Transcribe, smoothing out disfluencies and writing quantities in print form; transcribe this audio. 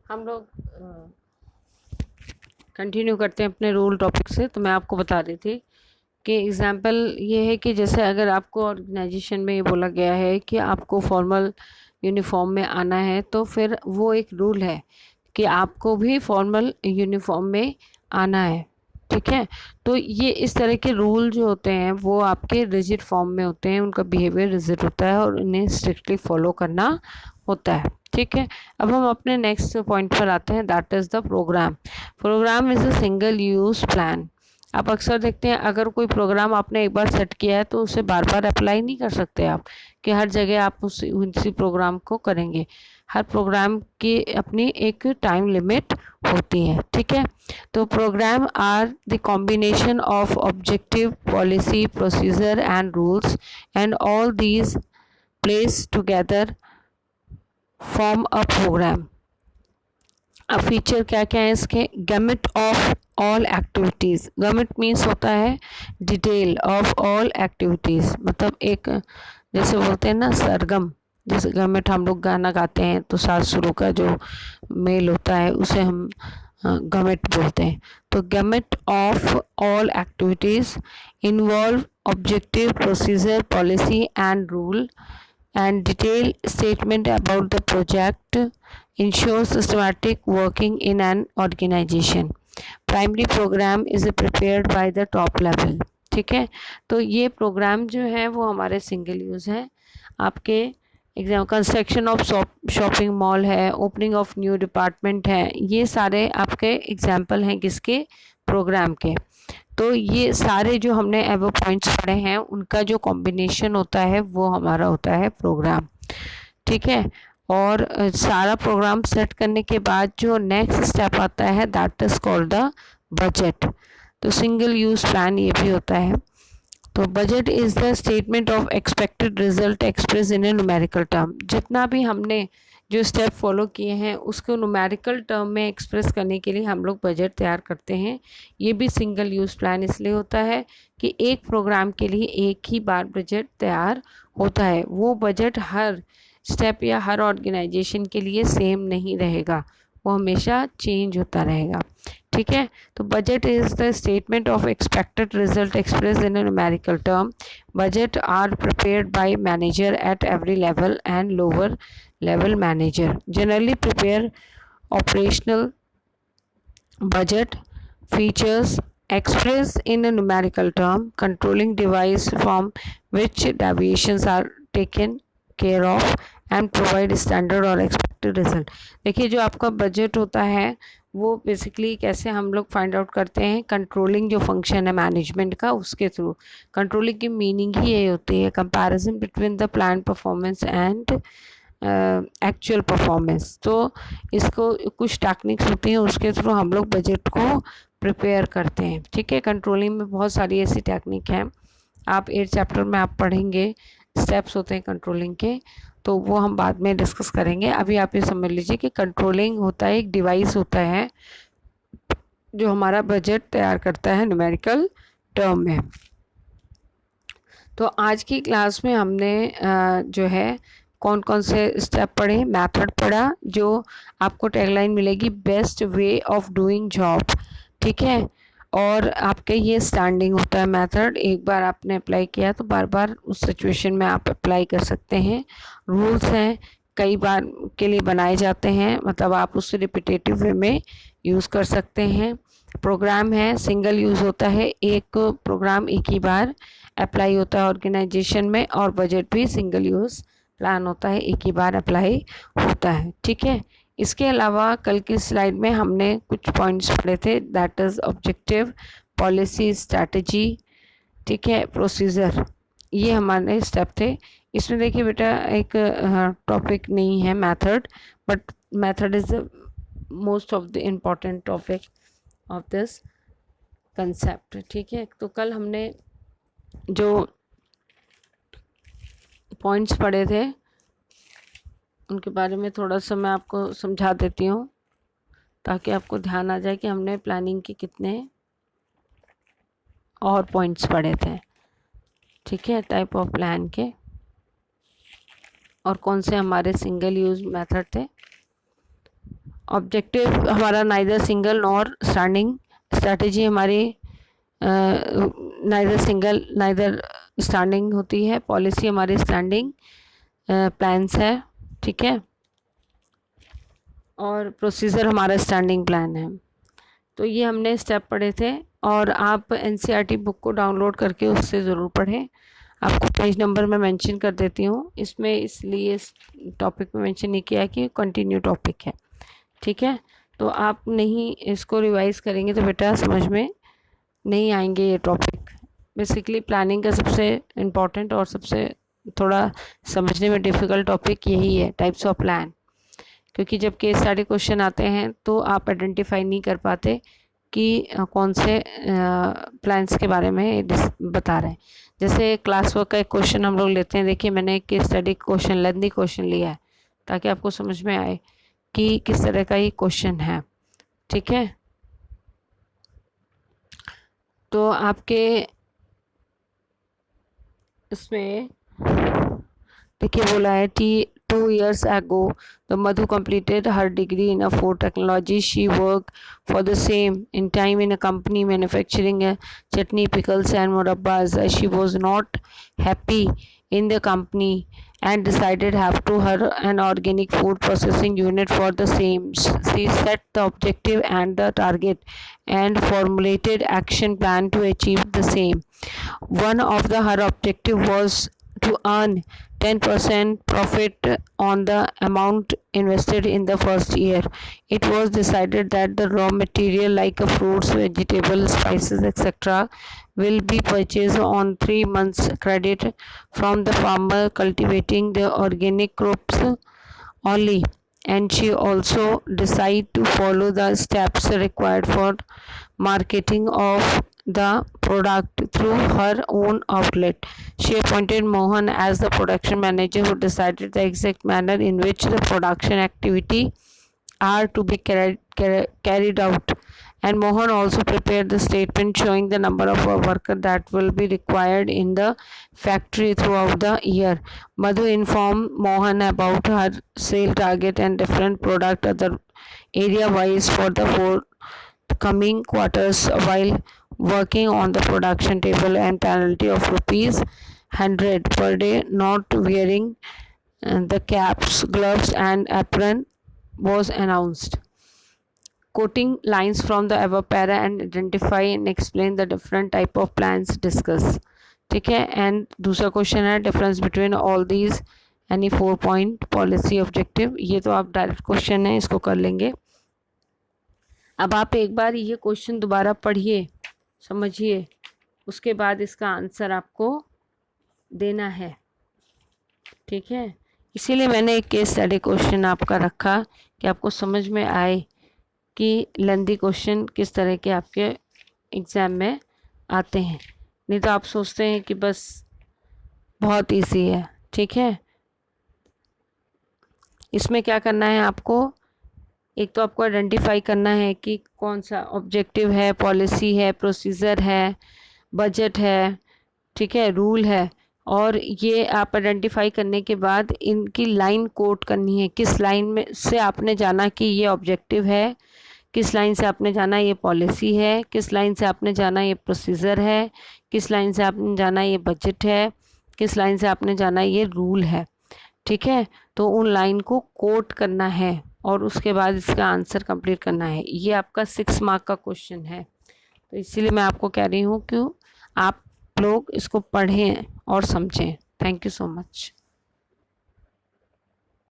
हम लोग कंटिन्यू करते हैं अपने रूल टॉपिक से। तो मैं आपको बता रही थी कि एग्जांपल ये है कि जैसे अगर आपको ऑर्गेनाइजेशन में ये बोला गया है कि आपको फॉर्मल यूनिफॉर्म में आना है, तो फिर वो एक रूल है कि आपको भी फॉर्मल यूनिफॉर्म में आना है। ठीक है, तो ये इस तरह के रूल जो होते हैं वो आपके रिजिड फॉर्म में होते हैं, उनका बिहेवियर रिजिड होता है और उन्हें स्ट्रिक्टली फॉलो करना होता है। ठीक है, अब हम अपने नेक्स्ट पॉइंट पर आते हैं, that is the programme. Programme is a single use plan. आप अक्सर देखते हैं अगर कोई प्रोग्राम आपने एक बार सेट किया है तो उसे बार बार अप्लाई नहीं कर सकते आप, कि हर जगह आप उसी प्रोग्राम को करेंगे। हर प्रोग्राम की अपनी एक टाइम लिमिट होती है। ठीक है, तो programme are the combination of objective, policy, procedure and rules, and all these place together form a programme. अब फीचर क्या क्या है इसके? Gamut of all activities. Gamut means होता है डिटेल ऑफ ऑल एक्टिविटीज़, मतलब एक जैसे बोलते हैं ना सरगम, जैसे गैमेट हम लोग गाना गाते हैं तो सात सुरों का जो मेल होता है उसे हम गैमेट बोलते हैं। तो gamete of all activities involve objective, procedure, policy and rule and detailed statement about the project ensures systematic working in an organization. Primary program is prepared by the top level. ठीक है, तो ये programme जो है वो हमारे single use है। आपके exam construction of shopping mall है, ओपनिंग ऑफ न्यू डिपार्टमेंट है, ये सारे आपके एग्जाम्पल हैं किसके? प्रोग्राम के। तो ये सारे जो हमने एबव पॉइंट्स पढ़े हैं उनका जो कॉम्बिनेशन होता है वो हमारा होता है प्रोग्राम। ठीक है, और सारा प्रोग्राम सेट करने के बाद जो नेक्स्ट स्टेप आता है that is called the budget. तो सिंगल यूज प्लान ये भी होता है। तो budget is the statement of expected result express in a numerical term. जितना भी हमने जो स्टेप फॉलो किए हैं उसको न्यूमेरिकल टर्म में एक्सप्रेस करने के लिए हम लोग बजट तैयार करते हैं। ये भी सिंगल यूज़ प्लान इसलिए होता है कि एक प्रोग्राम के लिए एक ही बार बजट तैयार होता है। वो बजट हर स्टेप या हर ऑर्गेनाइजेशन के लिए सेम नहीं रहेगा, वो हमेशा चेंज होता रहेगा। ठीक है, तो budget is the statement of expected result express in a numerical term. Budget are prepared by manager at every level and lower level manager generally prepare operational budget features expressed in a numerical term controlling device from which deviations are taken care of and provide standard or expected result। देखिए जो आपका budget होता है वो basically कैसे हम लोग find out करते हैं? कंट्रोलिंग जो फंक्शन है मैनेजमेंट का उसके थ्रू। कंट्रोलिंग की मीनिंग ही ये होती है comparison between the plan performance and actual performance. तो इसको कुछ टेक्निक्स होती हैं उसके थ्रू हम लोग बजट को प्रिपेयर करते हैं। ठीक है, कंट्रोलिंग में बहुत सारी ऐसी टेक्निक हैं, आप 8 चैप्टर में आप पढ़ेंगे, स्टेप्स होते हैं कंट्रोलिंग के, तो वो हम बाद में डिस्कस करेंगे। अभी आप ये समझ लीजिए कि कंट्रोलिंग होता है एक डिवाइस होता है जो हमारा बजट तैयार करता है न्यूमेरिकल टर्म में। तो आज की क्लास में हमने जो है कौन कौन से स्टेप पढ़े, मेथड पढ़ा, जो आपको टैगलाइन मिलेगी best way of doing job. ठीक है, और आपके ये स्टैंडिंग होता है मेथड, एक बार आपने अप्लाई किया तो बार बार उस सिचुएशन में आप अप्लाई कर सकते हैं। रूल्स हैं, कई बार के लिए बनाए जाते हैं, मतलब आप उससे रिपीटेटिव वे में यूज़ कर सकते हैं। प्रोग्राम है, सिंगल यूज़ होता है, एक प्रोग्राम एक ही बार अप्लाई होता है ऑर्गेनाइजेशन में, और बजट भी सिंगल यूज़ प्लान होता है, एक ही बार अप्लाई होता है। ठीक है, इसके अलावा कल की स्लाइड में हमने कुछ पॉइंट्स पढ़े थे, that is objective, policy, strategy, ठीक है, प्रोसीजर, ये हमारे स्टेप थे। इसमें देखिए बेटा एक टॉपिक नहीं है method, but method is the most of the important topic of this concept. ठीक है, तो कल हमने जो पॉइंट्स पढ़े थे उनके बारे में थोड़ा सा मैं आपको समझा देती हूँ ताकि आपको ध्यान आ जाए कि हमने प्लानिंग के कितने और पॉइंट्स पढ़े थे। ठीक है, टाइप ऑफ प्लान के और कौन से हमारे सिंगल यूज़ मेथड थे। ऑब्जेक्टिव हमारा neither single nor standing, strategy हमारी नाइदर सिंगल नाइदर स्टैंडिंग होती है, पॉलिसी हमारी स्टैंडिंग प्लान्स है, ठीक है, और प्रोसीजर हमारा स्टैंडिंग प्लान है। तो ये हमने स्टेप पढ़े थे और आप एनसीईआरटी बुक को डाउनलोड करके उससे ज़रूर पढ़ें। आपको पेज नंबर मैं मेंशन कर देती हूँ इसमें, इसलिए इस टॉपिक में मेंशन नहीं किया कि कंटिन्यू टॉपिक है, ठीक है। तो आप नहीं इसको रिवाइज करेंगे तो बेटा समझ में नहीं आएंगे ये टॉपिक। बेसिकली प्लानिंग का सबसे इम्पॉर्टेंट और सबसे थोड़ा समझने में डिफ़िकल्ट टॉपिक यही है, टाइप्स ऑफ प्लान, क्योंकि जब केस स्टडी क्वेश्चन आते हैं तो आप आइडेंटिफाई नहीं कर पाते कि कौन से प्लान्स के बारे में बता रहे हैं। जैसे क्लास वर्क का एक क्वेश्चन हम लोग लेते हैं, देखिए मैंने एक case study question lengthy question लिया है ताकि आपको समझ में आए कि किस तरह का ये क्वेश्चन है, ठीक है। तो आपके इसमें देखिए बोला है T 2 years ago, the Madhu completed her degree in food technology. She worked for the same in time in a company manufacturing chutney, pickles, and murabbas. She was not happy in the company and decided have to her an organic food processing unit for the same. She set the objective and the target and formulated action plan to achieve the same. One of her objective was to earn 10% profit on the amount invested in the first year. It was decided that the raw material like fruits, vegetables, spices, etc. will be purchased on 3 months credit from the farmer cultivating the organic crops only, and she also decided to follow the steps required for marketing of the product through her own outlet. She appointed Mohan as the production manager who decided the exact manner in which the production activity are to be carried out, and Mohan also prepared the statement showing the number of workers that will be required in the factory throughout the year. Madhu informed Mohan about her sale target and different product other area wise for the forthcoming quarters while working on the production table, and penalty of ₹100 per day not wearing the caps, gloves and apron was announced. Quoting lines from the above para and identify and explain the different type of plans discussed, ठीक है। And दूसरा question है difference between all these any 4 point policy objective. ये तो आप direct question है, इसको कर लेंगे। अब आप एक बार ये क्वेश्चन दोबारा पढ़िए, समझिए, उसके बाद इसका आंसर आपको देना है, ठीक है। इसीलिए मैंने एक केस स्टडी क्वेश्चन आपका रखा कि आपको समझ में आए कि लेंथी क्वेश्चन किस तरह के आपके एग्ज़ाम में आते हैं। नहीं तो आप सोचते हैं कि बस बहुत इजी है, ठीक है। इसमें क्या करना है आपको, एक तो आपको आइडेंटिफाई करना है कि कौन सा ऑब्जेक्टिव है, पॉलिसी है, प्रोसीजर है, बजट है, ठीक है, रूल है। और ये आप आइडेंटिफाई करने के बाद इनकी लाइन कोट करनी है, किस लाइन में से आपने जाना कि ये ऑब्जेक्टिव है, किस लाइन से आपने जाना ये पॉलिसी है, किस लाइन से आपने जाना ये प्रोसीजर है, किस लाइन से आपने जाना ये बजट है, किस लाइन से आपने जाना ये रूल है, ठीक है। तो उन लाइन को कोट करना है और उसके बाद इसका आंसर कंप्लीट करना है। ये आपका 6 मार्क का क्वेश्चन है, तो इसीलिए मैं आपको कह रही हूँ कि आप लोग इसको पढ़ें और समझें। Thank you so much.